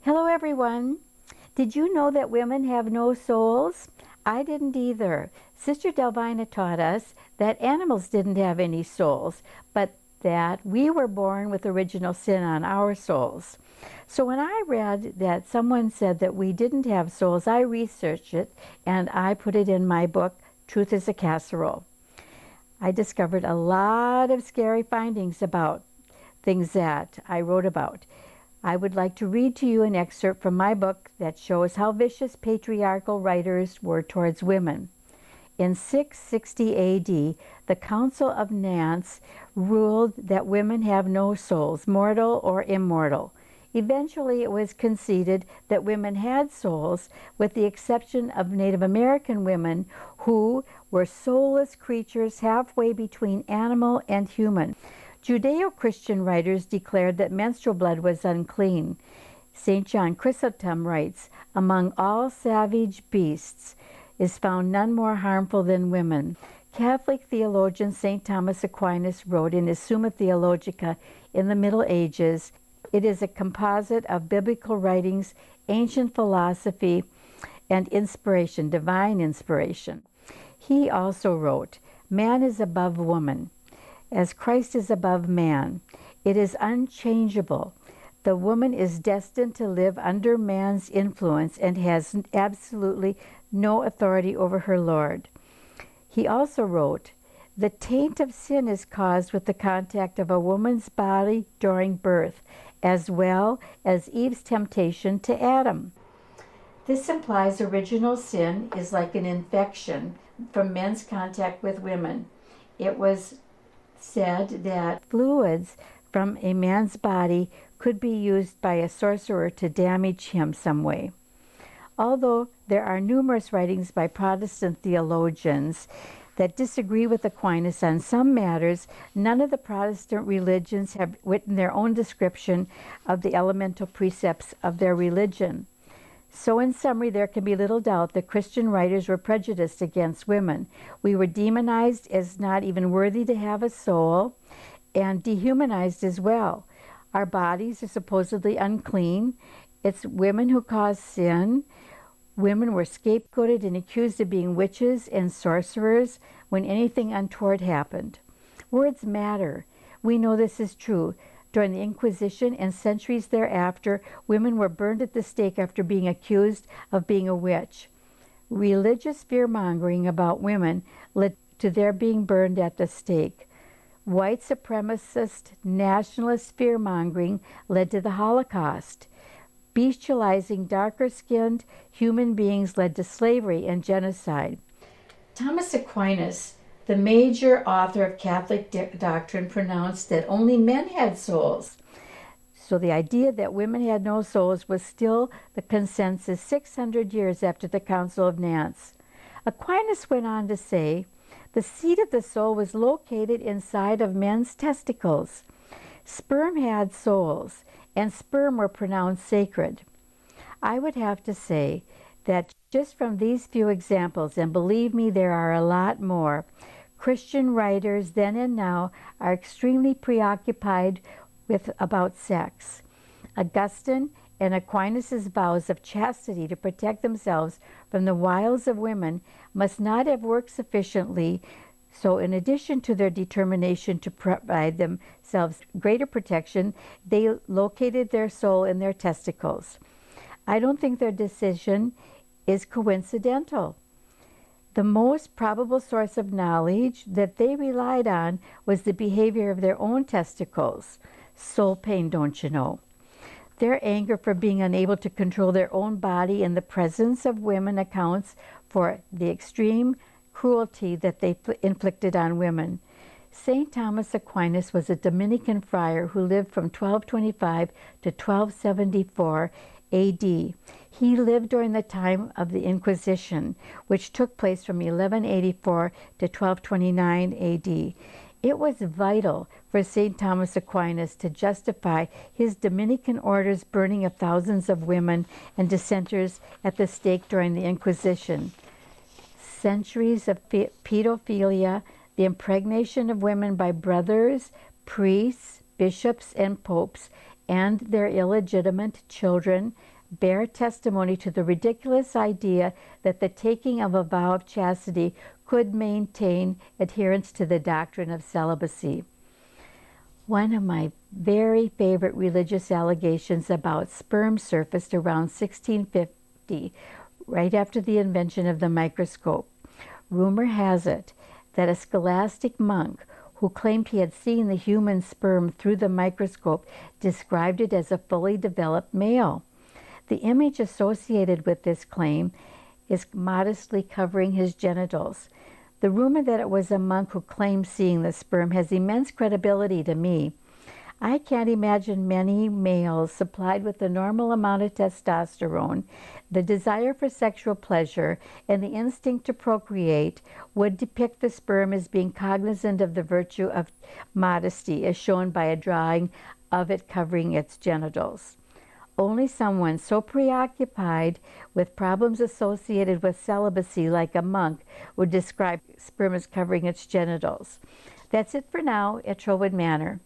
Hello everyone. Did you know that women have no souls? I didn't either. Sister Delvina taught us that animals didn't have any souls, but that we were born with original sin on our souls. So when I read that someone said that we didn't have souls, I researched it and I put it in my book, Truth is a Casserole. I discovered a lot of scary findings about things that I wrote about. I would like to read to you an excerpt from my book that shows how vicious patriarchal writers were towards women. In 660 AD, the Council of Nantes ruled that women have no souls, mortal or immortal. Eventually, it was conceded that women had souls, with the exception of Native American women who were soulless creatures halfway between animal and human. Judeo-Christian writers declared that menstrual blood was unclean. St. John Chrysostom writes, "Among all savage beasts is found none more harmful than women." Catholic theologian St. Thomas Aquinas wrote in his Summa Theologica in the Middle Ages, "It is a composite of biblical writings, ancient philosophy, and inspiration, divine inspiration." He also wrote, "Man is above woman, as Christ is above man. It is unchangeable. The woman is destined to live under man's influence and has absolutely no authority over her Lord." He also wrote, "The taint of sin is caused with the contact of a woman's body during birth, as well as Eve's temptation to Adam." This implies original sin is like an infection from men's contact with women. It was said that fluids from a man's body could be used by a sorcerer to damage him some way. Although there are numerous writings by Protestant theologians that disagree with Aquinas on some matters, none of the Protestant religions have written their own description of the elemental precepts of their religion. So in summary, there can be little doubt that Christian writers were prejudiced against women. We were demonized as not even worthy to have a soul, and dehumanized as well. Our bodies are supposedly unclean. It's women who cause sin. Women were scapegoated and accused of being witches and sorcerers when anything untoward happened. Words matter. We know this is true. During the Inquisition and centuries thereafter, women were burned at the stake after being accused of being a witch. Religious fear-mongering about women led to their being burned at the stake. White supremacist nationalist fear-mongering led to the Holocaust. Bestializing darker-skinned human beings led to slavery and genocide. Thomas Aquinas, the major author of Catholic doctrine, pronounced that only men had souls. So the idea that women had no souls was still the consensus 600 years after the Council of Nantes. Aquinas went on to say, the seat of the soul was located inside of men's testicles. Sperm had souls, and sperm were pronounced sacred. I would have to say that just from these few examples, and believe me, there are a lot more, Christian writers then and now are extremely preoccupied about sex. Augustine and Aquinas' vows of chastity to protect themselves from the wiles of women must not have worked sufficiently, so in addition to their determination to provide themselves greater protection, they located their soul in their testicles. I don't think their decision is coincidental. The most probable source of knowledge that they relied on was the behavior of their own testicles. Soul pain, don't you know? Their anger for being unable to control their own body in the presence of women accounts for the extreme cruelty that they inflicted on women. St. Thomas Aquinas was a Dominican friar who lived from 1225 to 1274 AD. He lived during the time of the Inquisition, which took place from 1184 to 1229 AD. It was vital for St. Thomas Aquinas to justify his Dominican order's burning of thousands of women and dissenters at the stake during the Inquisition. Centuries of pedophilia, the impregnation of women by brothers, priests, bishops, and popes, and their illegitimate children, bear testimony to the ridiculous idea that the taking of a vow of chastity could maintain adherence to the doctrine of celibacy. One of my very favorite religious allegations about sperm surfaced around 1650, right after the invention of the microscope. Rumor has it that a scholastic monk who claimed he had seen the human sperm through the microscope described it as a fully developed male. The image associated with this claim is modestly covering his genitals. The rumor that it was a monk who claimed seeing the sperm has immense credibility to me. I can't imagine many males supplied with the normal amount of testosterone, the desire for sexual pleasure, and the instinct to procreate would depict the sperm as being cognizant of the virtue of modesty, as shown by a drawing of it covering its genitals. Only someone so preoccupied with problems associated with celibacy, like a monk, would describe sperm as covering its genitals. That's it for now at Trowood Manor.